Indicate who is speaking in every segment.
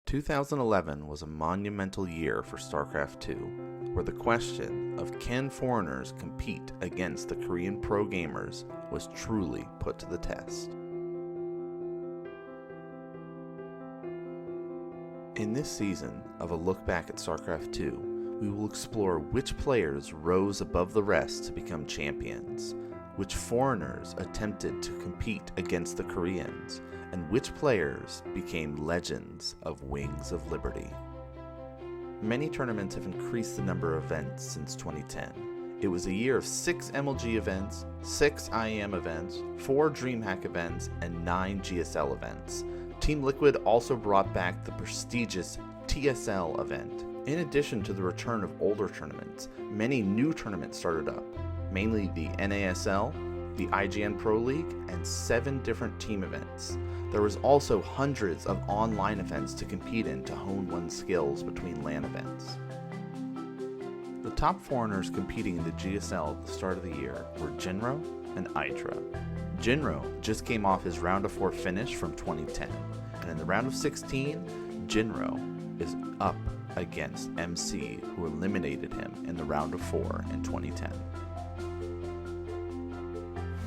Speaker 1: 2011 was a monumental year for StarCraft II, where the question of can foreigners compete against the Korean pro gamers was truly put to the test. In this season of a look back at StarCraft II, we will explore which players rose above the rest to become champions, which foreigners attempted to compete against the Koreans, and which players became legends of Wings of Liberty. Many tournaments have increased the number of events since 2010. It was a year of 6 MLG events, 6 IEM events, 4 DreamHack events, and 9 GSL events. Team Liquid also brought back the prestigious TSL event. In addition to the return of older tournaments, many new tournaments started up, mainly the NASL, the IGN Pro League, and 7 different team events. There was also hundreds of online events to compete in to hone one's skills between LAN events. The top foreigners competing in the GSL at the start of the year were Jinro and Idra. Jinro just came off his round of 4 finish from 2010, and in the round of 16, Jinro is up against MC, who eliminated him in the round of 4 in 2010.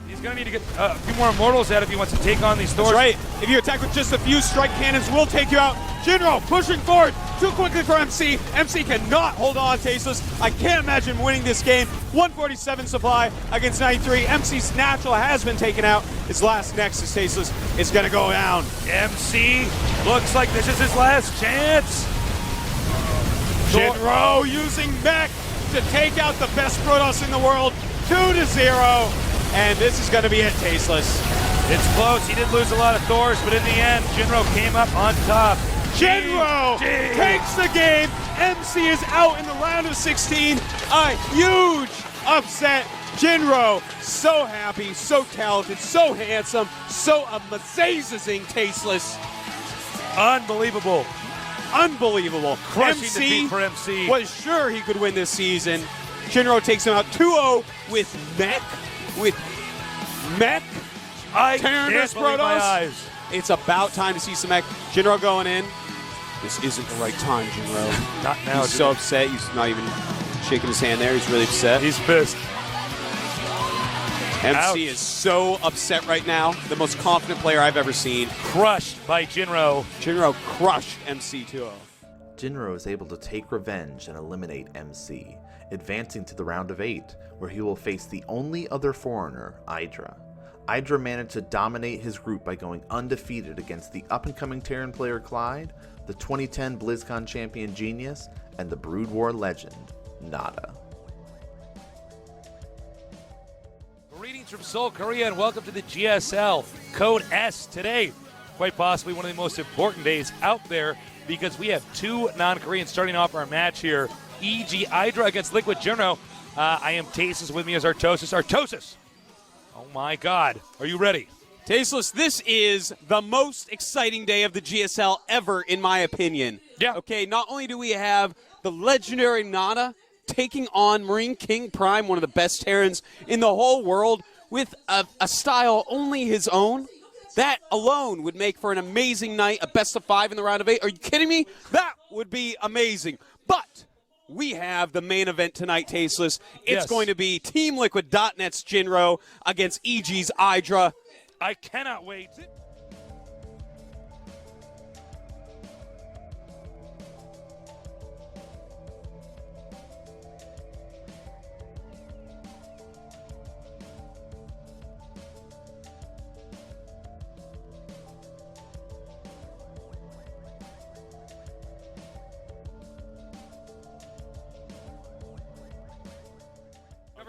Speaker 2: He's going to need to get a few more immortals out if he wants to take on these Thors.
Speaker 3: That's right. If you attack with just a few strike cannons, will take you out. Jinro pushing forward too quickly for MC. MC cannot hold on, Tasteless. I can't imagine winning this game. 147 supply against 93. MC's natural has been taken out. His last Nexus, Tasteless, is going to go down.
Speaker 2: MC looks like this is his last chance.
Speaker 3: Jinro using mech to take out the best Protoss in the world. 2-0. And this is going to be it, Tasteless.
Speaker 2: It's close. He did lose a lot of Thors, but in the end, Jinro came up on top.
Speaker 3: Jinro takes the game. MC is out in the round of 16. A huge upset. Jinro, so happy, so talented, so handsome, so amazing, Tasteless.
Speaker 2: Unbelievable.
Speaker 3: Unbelievable.
Speaker 2: Crushing
Speaker 3: MC
Speaker 2: defeat for MC.
Speaker 3: was sure he could win this season. Jinro takes him out 2-0 with mech.
Speaker 2: I
Speaker 3: tearing
Speaker 2: can't
Speaker 3: this
Speaker 2: believe my
Speaker 3: Protoss.
Speaker 2: eyes.
Speaker 3: It's about time to see some mech. Jinro going in. This isn't the right time, Jinro.
Speaker 2: Not now.
Speaker 3: He's so upset. He's not even shaking his hand there. He's really upset.
Speaker 2: He's pissed.
Speaker 3: MC
Speaker 2: Ouch.
Speaker 3: is so upset right now. The most confident player I've ever seen.
Speaker 2: Crushed by Jinro.
Speaker 3: Jinro crushed MC 2-0.
Speaker 1: Jinro is able to take revenge and eliminate MC, advancing to the round of 8, where he will face the only other foreigner, Idra. Idra managed to dominate his group by going undefeated against the up-and-coming Terran player Clyde, the 2010 BlizzCon champion Genius, and the Brood War legend, Nada.
Speaker 2: Greetings from Seoul, Korea, and welcome to the GSL Code S today. Quite possibly one of the most important days out there because we have 2 non-Koreans starting off our match here. E.g. Idra against Liquid Jinro. I am Tasteless, with me as Artosis. Artosis! Oh my God. Are you ready?
Speaker 3: Tasteless, this is the most exciting day of the GSL ever, in my opinion.
Speaker 2: Yeah.
Speaker 3: Okay, not only do we have the legendary Nada taking on Marine King Prime, one of the best Terrans in the whole world, with a style only his own. That alone would make for an amazing night, a best of 5 in the round of 8. Are you kidding me? That would be amazing. But we have the main event tonight, Tasteless. It's going to be Team Liquid.net's Jinro against EG's Idra.
Speaker 2: I cannot wait.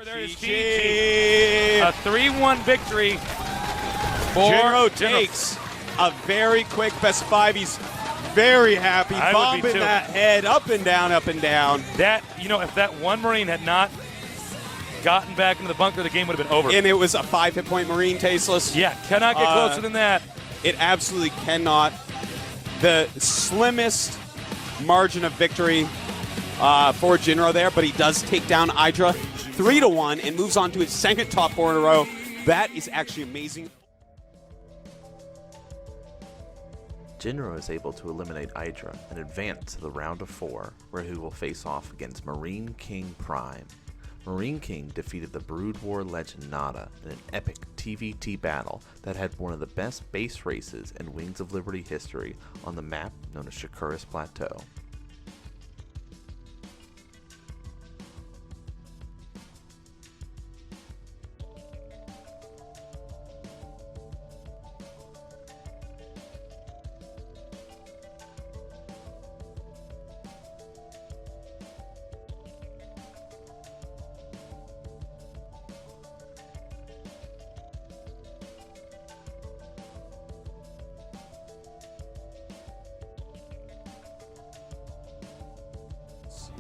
Speaker 2: There is GG. A 3-1 victory for
Speaker 3: Jinro takes a very quick best of 5. He's very happy, bombing that head up and down, up and down.
Speaker 2: That, you know, if that one Marine had not gotten back into the bunker, the game would have been over.
Speaker 3: And it was a 5 hit point Marine, Tasteless.
Speaker 2: Yeah, cannot get closer than that.
Speaker 3: It absolutely cannot. The slimmest margin of victory for Jinro there, but he does take down Idra 3-1 and moves on to his second top 4 in a row. That is actually amazing.
Speaker 1: Jinro is able to eliminate Idra and advance to the round of 4, where he will face off against Marine King Prime. Marine King defeated the Brood War legend Nada in an epic TVT battle that had one of the best base races in Wings of Liberty history on the map known as Shakuras Plateau.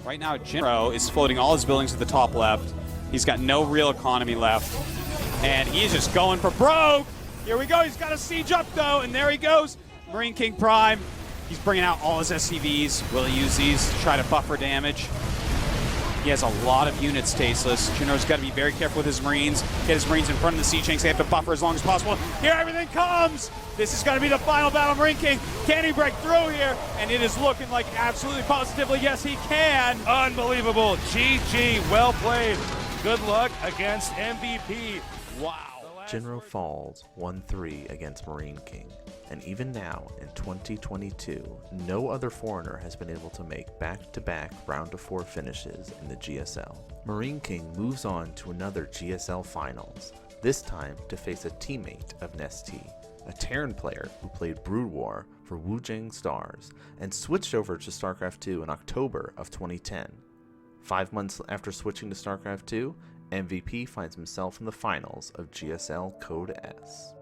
Speaker 3: Right now, Jinro is floating all his buildings to the top left. He's got no real economy left. And he's just going for broke. Here we go. He's got a siege up, though. And there he goes. Marine King Prime. He's bringing out all his SCVs. Will he use these to try to buffer damage? He has a lot of units, Tasteless. Jinro's got to be very careful with his Marines. Get his Marines in front of the siege tanks. They have to buffer as long as possible. Here everything comes! This is going to be the final battle. Marine King, can he break through here? And it is looking like absolutely positively, yes, he can.
Speaker 2: Unbelievable. GG. Well played. Good luck against MVP. Wow.
Speaker 1: Jinro falls 1-3 against Marine King, and even now in 2022, no other foreigner has been able to make back-to-back round of 4 finishes in the GSL. Marine King moves on to another GSL Finals, this time to face a teammate of Sc2E1, a Terran player who played Brood War for Wujing Stars and switched over to StarCraft 2 in October of 2010. 5 months after switching to StarCraft 2, MVP finds himself in the finals of GSL Code S.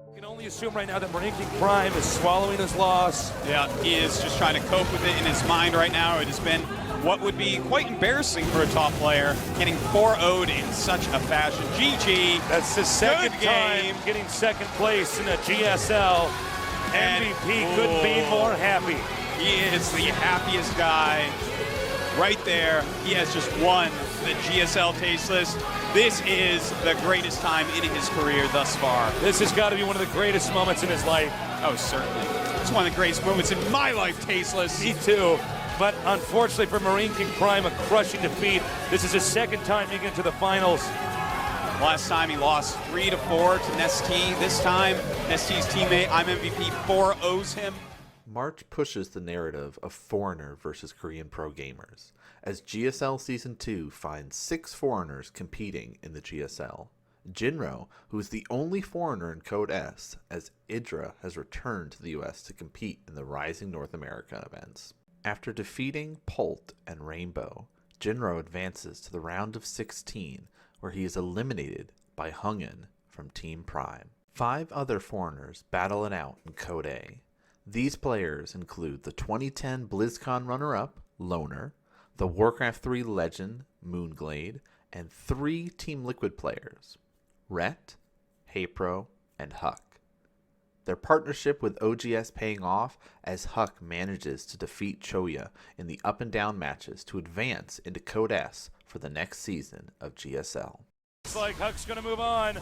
Speaker 2: You can only assume right now that Marine King Prime is swallowing his loss.
Speaker 3: Yeah, he is just trying to cope with it in his mind right now. It has been what would be quite embarrassing for a top player, getting 4-0'd in such a fashion. GG.
Speaker 2: That's the second time getting second place in a GSL. MVP couldn't be more happy.
Speaker 3: He is the happiest guy right there. He has just won the GSL Tasteless. This is the greatest time in his career thus far.
Speaker 2: This has got to be one of the greatest moments in his life.
Speaker 3: Oh, certainly. It's one of the greatest moments in my life, Tasteless.
Speaker 2: Me too. But unfortunately for Marine King Prime, a crushing defeat. This is his second time making it to the finals.
Speaker 3: Last time he lost 3-4 to Sc2E. This time, Sc2E's teammate, IMMVP 4-0s him.
Speaker 1: March pushes the narrative of foreigner versus Korean pro gamers, as GSL Season 2 finds 6 foreigners competing in the GSL. Jinro, who is the only foreigner in Code S, as Idra has returned to the US to compete in the Rising North America events. After defeating Pult and Rainbow, Jinro advances to the round of 16, where he is eliminated by Hungen from Team Prime. 5 other foreigners battle it out in Code A. These players include the 2010 BlizzCon runner-up, Loner, the Warcraft 3 legend, Moonglade, and 3 Team Liquid players, Rhett, Heypro, and Huck. Their partnership with OGS paying off as Huck manages to defeat Choya in the up and down matches to advance into Code S for the next season of GSL.
Speaker 2: Looks like Huck's going to move on.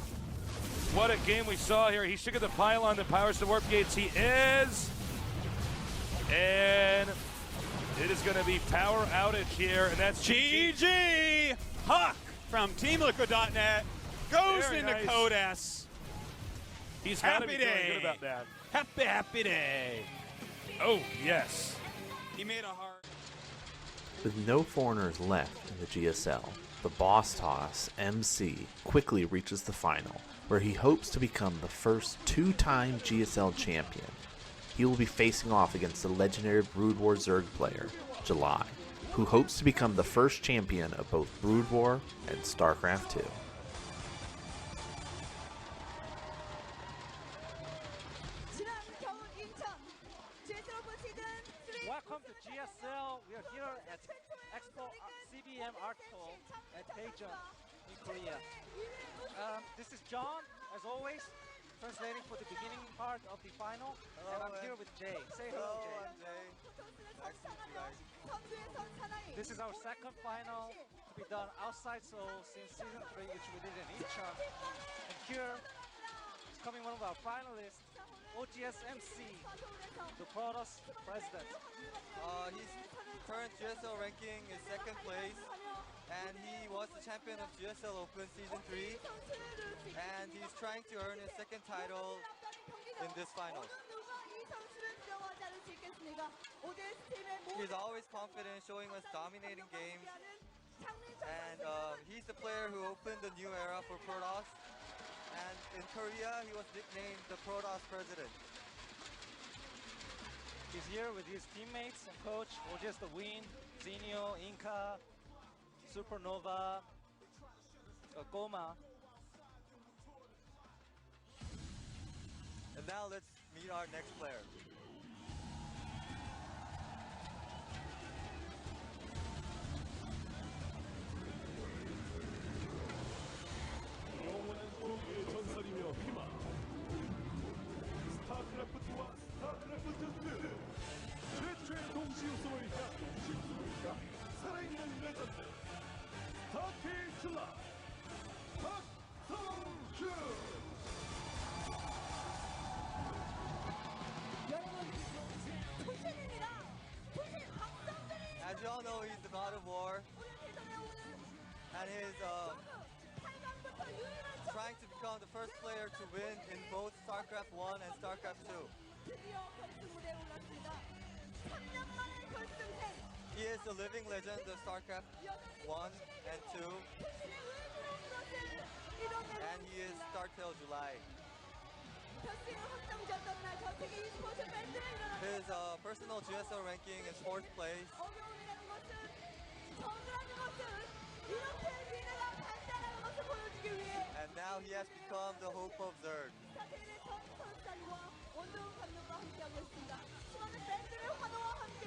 Speaker 2: What a game we saw here. He should get the pylon that powers the warp gates. He is. And it is going to be power outage here. And that's
Speaker 3: GG! Huck from TeamLiquid.net goes
Speaker 2: Very
Speaker 3: into
Speaker 2: nice.
Speaker 3: Code S.
Speaker 2: He's got to be
Speaker 3: Happy
Speaker 2: feeling
Speaker 3: day.
Speaker 2: good about that.
Speaker 3: Happy, happy day.
Speaker 2: Oh, yes.
Speaker 3: He made a heart.
Speaker 1: With no foreigners left in the GSL, the boss toss, MC, quickly reaches the final, where he hopes to become the first 2-time GSL champion. He will be facing off against the legendary Brood War Zerg player, July, who hopes to become the first champion of both Brood War and StarCraft 2.
Speaker 4: Welcome to GSL. We are here at Expo CBM Arcto at Daejeon in Korea. This is John, as always, translating for the beginning part of the final.
Speaker 5: Hello,
Speaker 4: and I'm here with Jay. Say hello, Jay.
Speaker 5: I'm Jay. Nice to meet you guys.
Speaker 4: This is our second final to be done outside Seoul since season 3, which we did in Incheon. And here is coming one of our finalists. OGSMC, the Protoss president.
Speaker 6: His current GSL ranking is second place, and he was the champion of GSL Open Season 3, and he's trying to earn his second title in this finals. He's always confident, showing us dominating games, and he's the player who opened the new era for Protoss, and in Korea he was nicknamed the Protoss president.
Speaker 4: He's here with his teammates and coach, S2E1, Zinio, Inca, Supernova, Goma.
Speaker 6: And now let's meet our next player.
Speaker 7: 영원한 소유의 전설이며 희망. 스타크래프트와 스타크래프트 2 최초의 동시 우승을 향 동시 우승을 향 살아있는 레전드 스타킬러 박성준.
Speaker 5: 여러분, 토신입니다. 토신 박성준이
Speaker 6: As you all know, he's the God of War,
Speaker 5: 오늘 대전에 오는
Speaker 6: and he's
Speaker 5: 8강부터 유일한
Speaker 6: trying to become the first player to win in both StarCraft 1 and StarCraft 2.
Speaker 5: 드디어 결승 무대에 올랐습니다. 3년 만의 결승戦.
Speaker 6: He is the living legend of StarCraft 1 and 2,
Speaker 5: 토신의 의지로운 것을 이뤄내고
Speaker 6: and he is
Speaker 5: 있습니다.
Speaker 6: StarTale July.
Speaker 5: 결승 확정되었던 날 전 세계 e스포츠 밴드를 일어났습니다.
Speaker 6: His personal GSL ranking is 4th place,
Speaker 5: 어려움이라는 것은 정이라는 것은 이렇게 미래가 밝다라는 것을 보여주기 위해
Speaker 6: and now he has become the hope of Zerg.
Speaker 5: 스타테일의 전 선수단과 원동훈 감독과 함께하고 있습니다. 수많은 밴드의 환호와 함께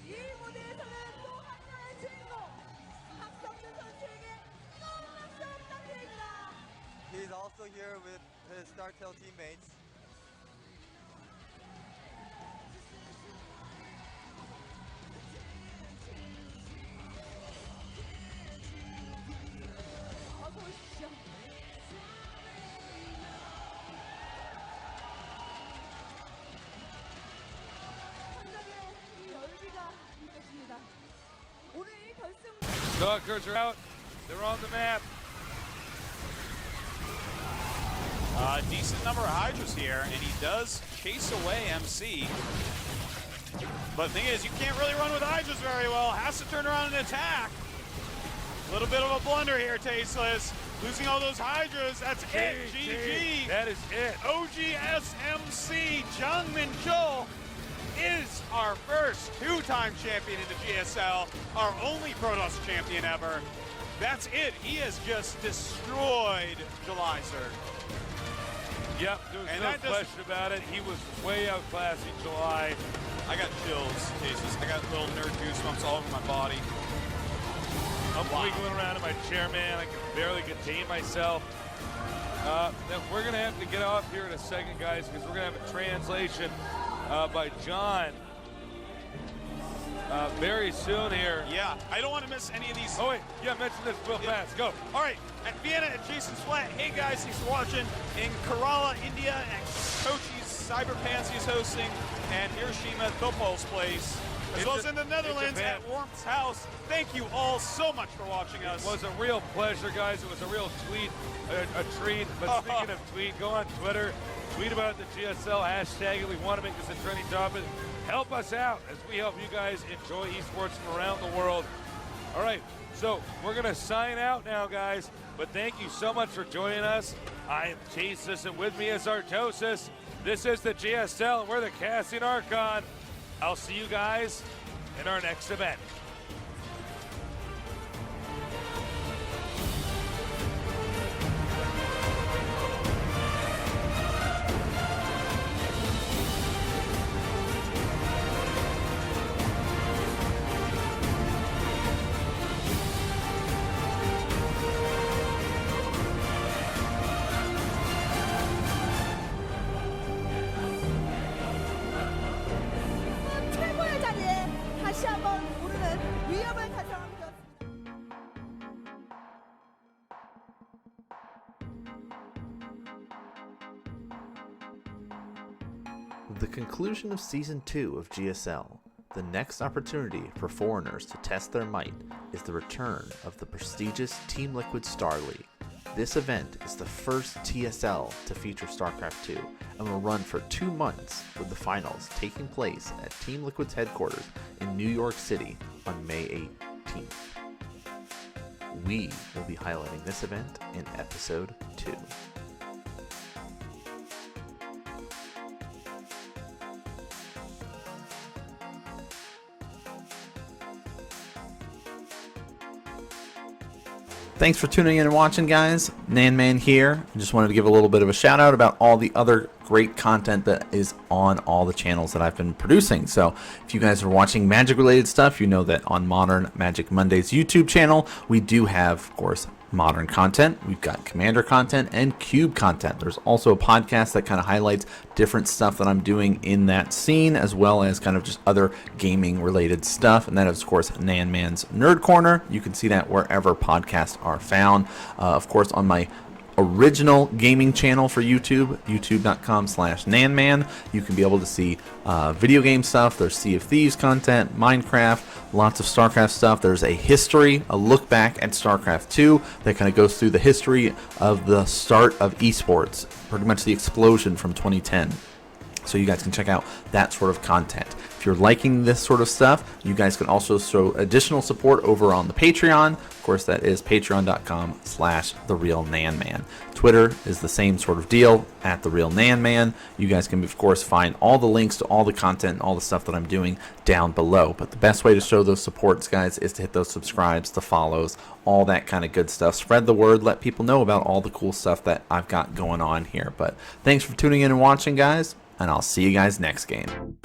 Speaker 5: 이 무대에서는 또 한 명의 주인공 박성준 선수에게 뜨거운 박수 부탁드립니다.
Speaker 6: He's also here with his StarTale teammates.
Speaker 5: 어서 오십시오. 현장에 이 열기가 느껴집니다. 오늘 이 결승
Speaker 2: Stalkers are out. They're on the map.
Speaker 8: Decent number of Hydras here, and he does chase away MC. But the thing is, you can't really run with Hydras very well. Has to turn around and attack. A little bit of a blunder here, Tasteless. Losing all those Hydras, that's it, GG.
Speaker 2: That is it.
Speaker 8: OGSMC Jungmin Chul is our first two-time champion in the GSL, our only Protoss champion ever. That's it. He has just destroyed July, sir.
Speaker 2: Yep, there's
Speaker 8: And
Speaker 2: no
Speaker 8: that doesn't-
Speaker 2: question about it. He was way outclassing July.
Speaker 8: I got chills, Tasteless. I got little nerd goosebumps all over my body.
Speaker 2: I'm wiggling around in my chair, man. I can barely contain myself. Then we're going to have to get off here in a second, guys, because we're going to have a translation by John very soon here.
Speaker 8: Yeah, I don't want to miss any of these.
Speaker 2: Oh, wait. Yeah, mention this real fast. Go.
Speaker 8: All right, at Vienna at Jason's flat. Hey guys, thanks for watching. In Kerala, India, at Kochi's Cyber Pansy is hosting, and Hiroshima, Thopol's place. As well as in the Netherlands
Speaker 2: Japan.
Speaker 8: at Warmth's house. Thank you all so much for watching us.
Speaker 2: It was a real pleasure, guys. It was a real treat. But speaking of tweet, go on Twitter, tweet about the GSL, hashtag it. We want to make this a trending topic. Help us out as we help you guys enjoy esports from around the world. All right, so we're going to sign out now, guys. But thank you so much for joining us. I am Tasteless, and with me is Artosis. This is the GSL, and we're the Casting Archon. I'll see you guys in our next event.
Speaker 5: 최고의 자리에 다시 한번 오르는
Speaker 1: the conclusion of Season 2 of GSL, the next opportunity for foreigners to test their might is the return of the prestigious Team Liquid Star League. This event is the first TSL to feature StarCraft 2 and will run for 2 months, with the finals taking place at Team Liquid's headquarters in New York City on May 18th. We will be highlighting this event in Episode 2. Thanks for tuning in and watching, guys. NanMan here. I just wanted to give a little bit of a shout out about all the other great content that is on all the channels that I've been producing. So if you guys are watching Magic related stuff, you know that on Modern Magic Mondays YouTube channel, we do have, of course, Modern content. We've got Commander content and Cube content. There's also a podcast that kind of highlights different stuff that I'm doing in that scene, as well as kind of just other gaming related stuff. And that is, of course, NanMan's Nerd Corner. You can see that wherever podcasts are found. Of course, on my original gaming channel for YouTube, youtube.com/NanMan. You can be able to see video game stuff. There's Sea of Thieves content, Minecraft, lots of StarCraft stuff. There's a history, a look back at StarCraft 2 that kind of goes through the history of the start of esports, pretty much the explosion from 2010. So you guys can check out that sort of content. If you're liking this sort of stuff, you guys can also show additional support over on the Patreon. Of course, that is patreon.com/TheRealNanMan. Twitter is the same sort of deal, @TheRealNanMan. You guys can, of course, find all the links to all the content and all the stuff that I'm doing down below. But the best way to show those supports, guys, is to hit those subscribes, the follows, all that kind of good stuff. Spread the word, let people know about all the cool stuff that I've got going on here. But thanks for tuning in and watching, guys, and I'll see you guys next game.